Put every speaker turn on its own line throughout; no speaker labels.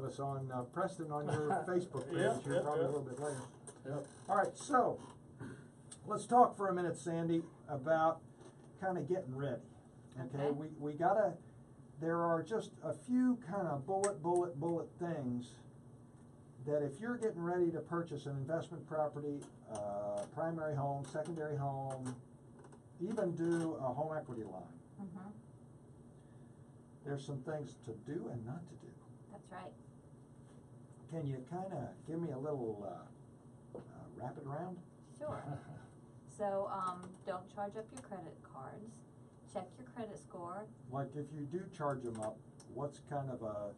us on, Preston, on your Facebook page
Yeah,
here,
yeah,
probably
yeah.
a little bit later.
Yep.
All right, so, let's talk for a minute, Sandy, about kind of getting ready. Okay,
Okay.
we gotta, there are just a few kind of bullet things that if you're getting ready to purchase an investment property, primary home, secondary home, even do a home equity line,
Mm-hmm.
there's some things to do and not to do.
That's right.
Can you kind of give me a little rapid round?
Sure. So, don't charge up your credit cards. Check your credit score.
Like if you do charge them up, what's kind of a,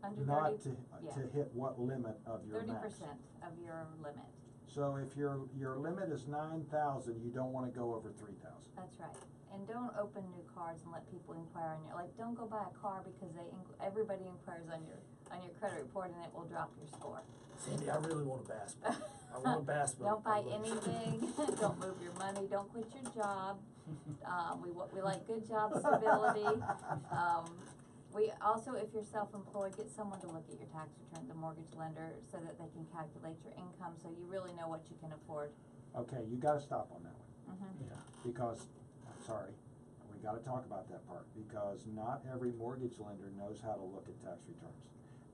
Under
not
30,
to hit what limit of your max?
30% of your limit.
So if your limit is 9,000, you don't want to go over 3,000.
That's right. And don't open new cards and let people inquire on your, like, don't go buy a car because everybody inquires on your credit report and it will drop your score.
Sandy, I really want a bass boat. I want a bass boat.
Don't buy anything. Don't move your money. Don't quit your job. We like good job stability. We also, if you're self-employed, get someone to look at your tax returns, a mortgage lender, so that they can calculate your income, so you really know what you can afford.
Okay, you got to stop on that one.
Mm-hmm.
Yeah.
Because, I'm sorry, we got to talk about that part, because not every mortgage lender knows how to look at tax returns.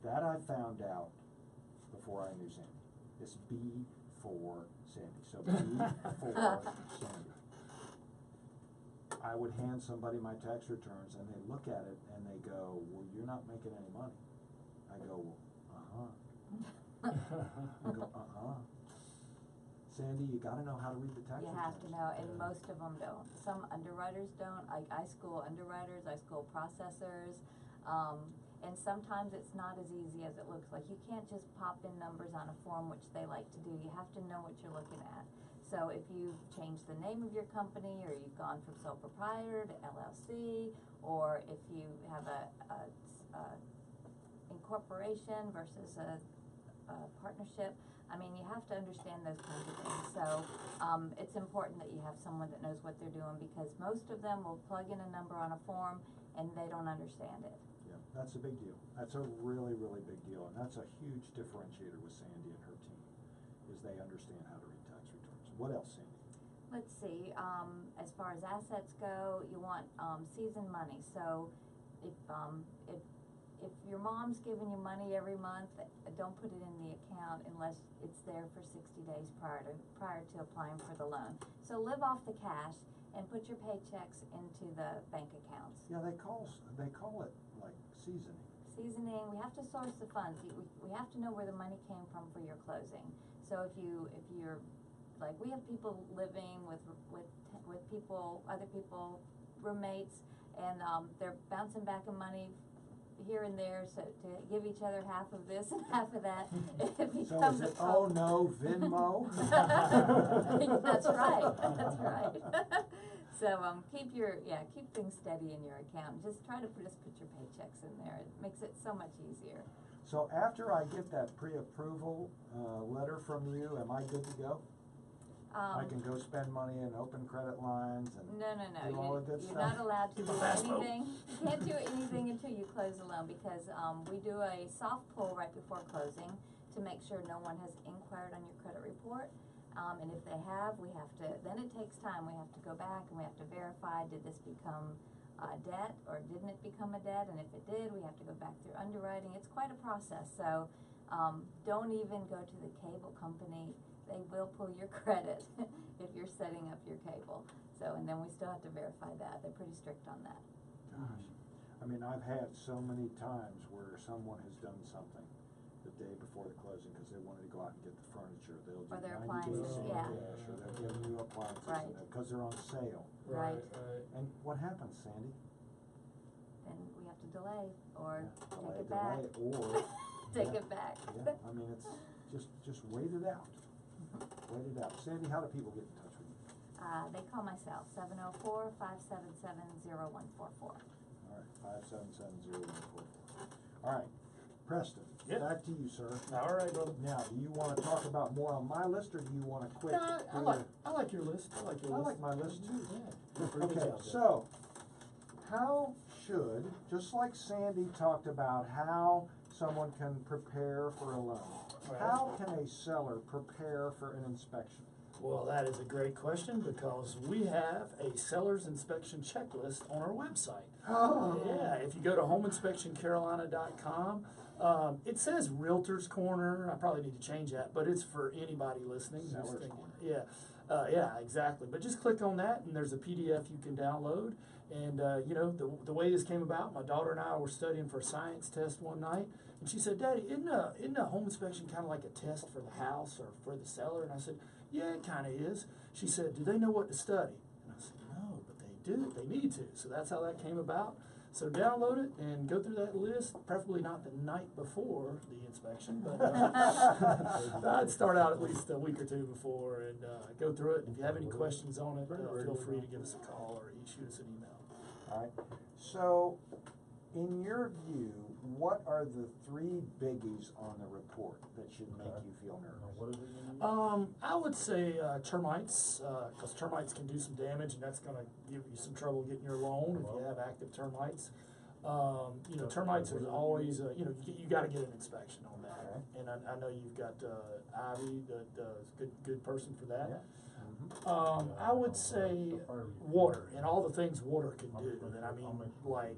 That I found out before I knew Sandy. It's B for Sandy, so B for Sandy. I would hand somebody my tax returns and they look at it and they go, well, you're not making any money. I go, well, I go, Sandy, you gotta know how to read the tax returns.
You have to know, and most of them don't. Some underwriters don't. I school underwriters, I school processors, and sometimes it's not as easy as it looks like. You can't just pop in numbers on a form, which they like to do. You have to know what you're looking at. So if you've changed the name of your company, or you've gone from sole proprietor to LLC, or if you have a incorporation versus a partnership, I mean, you have to understand those kinds of things. So it's important that you have someone that knows what they're doing, because most of them will plug in a number on a form and they don't understand it.
Yeah, that's a big deal. That's a really, really big deal, and that's a huge differentiator with Sandy and her team, is they understand how to read tax returns. What else, Sandy?
Let's see, as far as assets go, you want seasoned money. So if your mom's giving you money every month, don't put it in the account unless it's there for 60 days prior to applying for the loan. So live off the cash and put your paychecks into the bank accounts.
Yeah, they call it like seasoning.
Seasoning, we have to source the funds. We have to know where the money came from for your closing. So if you're, like, we have people living with people, other people, roommates, and they're bouncing back of money here and there, so to give each other half of this and half of that.
So is it, oh no, Venmo?
That's right, that's right. So keep things steady in your account. Just try to put your paychecks in there. It makes it so much easier.
So after I get that pre-approval letter from you, am I good to go? I can go spend money and open credit lines and
No.
do all the good
You're
stuff?
not allowed to do
Fast boat.
anything. You can't do anything until you close the loan, because we do a soft pull right before closing to make sure no one has inquired on your credit report. And if they have, then it takes time. We have to go back and we have to verify, did this become a debt or didn't it become a debt? And if it did, we have to go back through underwriting. It's quite a process. So don't even go to the cable company. They will pull your credit if you're setting up your cable. So, and then we still have to verify that. They're pretty strict on that.
Gosh, I mean, I've had so many times where someone has done something the day before the closing because they wanted to go out and get the furniture. They'll do
Or their
90 days
appliances,
in
yeah.
cash, or they'll give new appliances
Right.
because they're on sale.
Right.
And what happens, Sandy?
Then we have to delay or
Yeah,
take it back.
delay, or
Take
yeah,
it back.
Yeah, I mean, it's just wait it out. Wait it out. Sandy, how do people get in touch with you?
They call myself, 704-577-0144.
All right, 577-0144. All right, Preston,
Yep.
back to you, sir.
All right, brother.
Now, do you want to talk about more on my list, or do you want to quit?
No, I like your list. I like your
I
list.
like my list too.
Yeah. Pretty good
Okay,
job,
so how should, just like Sandy talked about how someone can prepare for a loan,
Right.
how can a seller prepare for an inspection?
Well, that is a great question because we have a seller's inspection checklist on our website. Yeah, if you go to homeinspectioncarolina.com, it says Realtor's Corner. I probably need to change that, but it's for anybody listening. who's
Seller's
thinking-
Corner.
Yeah, yeah, exactly. But just click on that, and there's a PDF you can download. And you know, the way this came about, my daughter and I were studying for a science test one night, and she said, "Daddy, isn't a home inspection kind of like a test for the house or for the seller?" And I said, "Yeah, it kind of is." She said, "Do they know what to study?" And I said, "No, but they do. They need to." So that's how that came about. So download it and go through that list, preferably not the night before the inspection, but I'd start out at least a week or two before and go through it. If you have any questions on it, feel free to give us a call or shoot us an email.
All right, so in your view, what are the 3 biggies on the report that should make you feel nervous?
What is it?
I would say termites, because termites can do some damage, and that's going to give you some trouble getting your loan if you have active termites. You know, termites are always, you know, you got to get an inspection on that.
Okay.
And I know you've got Ivy, that is a good person for that.
Yeah.
I would say water, and all the things water can do. And I mean, like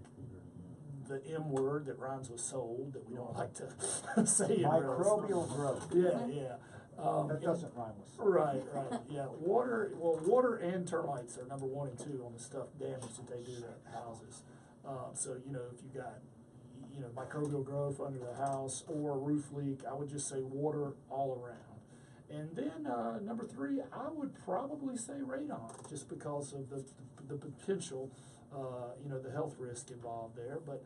the M word that rhymes with sold that we don't like to say in real
Microbial
estate.
growth.
Yeah, yeah.
That
and-
doesn't rhyme with soul.
Right, yeah, water and termites are number 1 and 2 on the stuff damage that they do to houses. So, you know, if you got, you know, microbial growth under the house or roof leak, I would just say water all around. And then, number 3, I would probably say radon, just because of the potential, you know, the health risk involved there, but,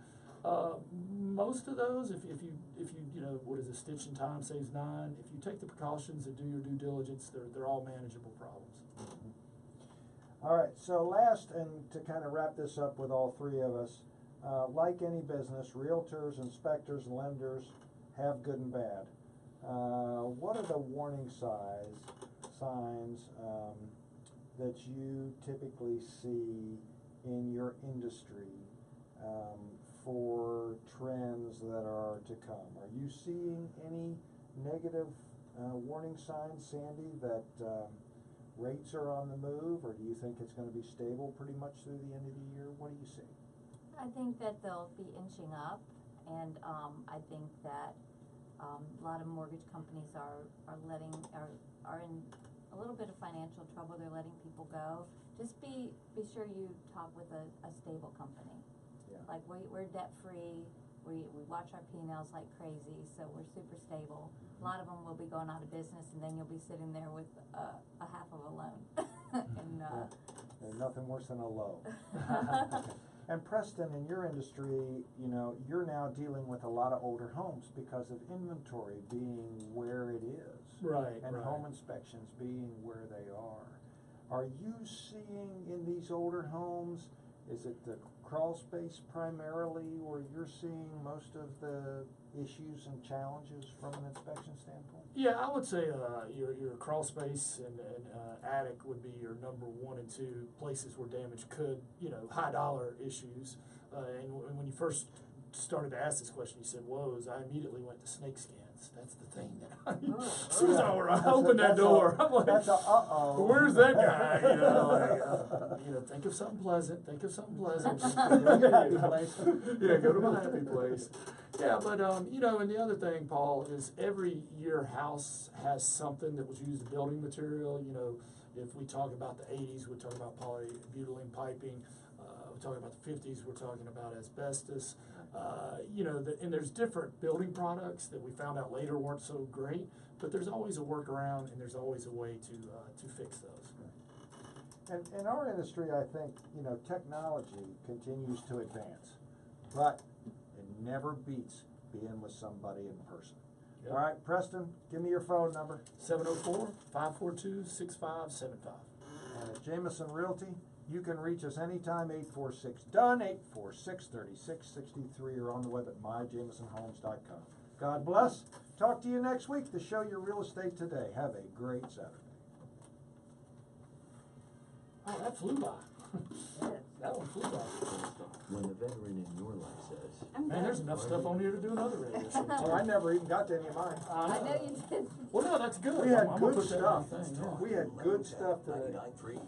most of those, if you you know, what is it, stitch in time saves 9, if you take the precautions and do your due diligence, they're all manageable problems.
All right, so last, and to kind of wrap this up with all 3 of us, like any business, realtors, inspectors, lenders have good and bad. What are the warning signs that you typically see in your industry for trends that are to come? Are you seeing any negative warning signs, Sandy, that rates are on the move, or do you think it's going to be stable pretty much through the end of the year? What do you see?
I think that they'll be inching up, and I think that a lot of mortgage companies are in a little bit of financial trouble. They're letting people go. Just be sure you talk with a stable company.
Yeah.
Like we're debt free. We watch our P&Ls like crazy, so we're super stable. A lot of them will be going out of business, and then you'll be sitting there with a half of a loan. And
There's nothing worse than a low. And Preston, in your industry, you know, you're now dealing with a lot of older homes because of inventory being where it is.
Right,
And
right.
home inspections being where they are. Are you seeing in these older homes, is it the crawl space primarily, or you're seeing most of the issues and challenges from an inspection standpoint?
Yeah, I would say your crawl space and attic would be your number 1 and 2 places where damage could, you know, high dollar issues. And when you first started to ask this question, you said woes. I immediately went to snake scans. That's the thing that as soon as I opened that door, I'm like,
That's a uh-oh.
where's that guy? You know, like, you know, think of something pleasant. Think of something pleasant.
Go to your happy place.
Yeah, go to my happy place. Yeah, but you know, and the other thing, Paul, is every year house has something that was used as building material. You know, if we talk about the 80s, we're talking about polybutylene piping. We're talking about the 50s, we're talking about asbestos. You know, and there's different building products that we found out later weren't so great, but there's always a workaround and there's always a way to fix those.
And in our industry, I think, you know, technology continues to advance, but it never beats being with somebody in person.
Yep.
All right, Preston, give me your phone number.
704-542-6575.
And at Jameson Realty, you can reach us anytime, 846-DONE, 846-3663, or on the web at myjamesonhomes.com. God bless. Talk to you next week to show your real estate today. Have a great Saturday.
Oh, that flew by.
yeah.
That one flew by.
when the veteran in your life says,
Man, there's enough stuff on here to do another radio show.
Oh, I never even got to any of mine.
I know you did.
Well, no, that's good.
We had
I'm gonna
good
put that on
stuff.
the thing, yeah.
We had good stuff today.
99.3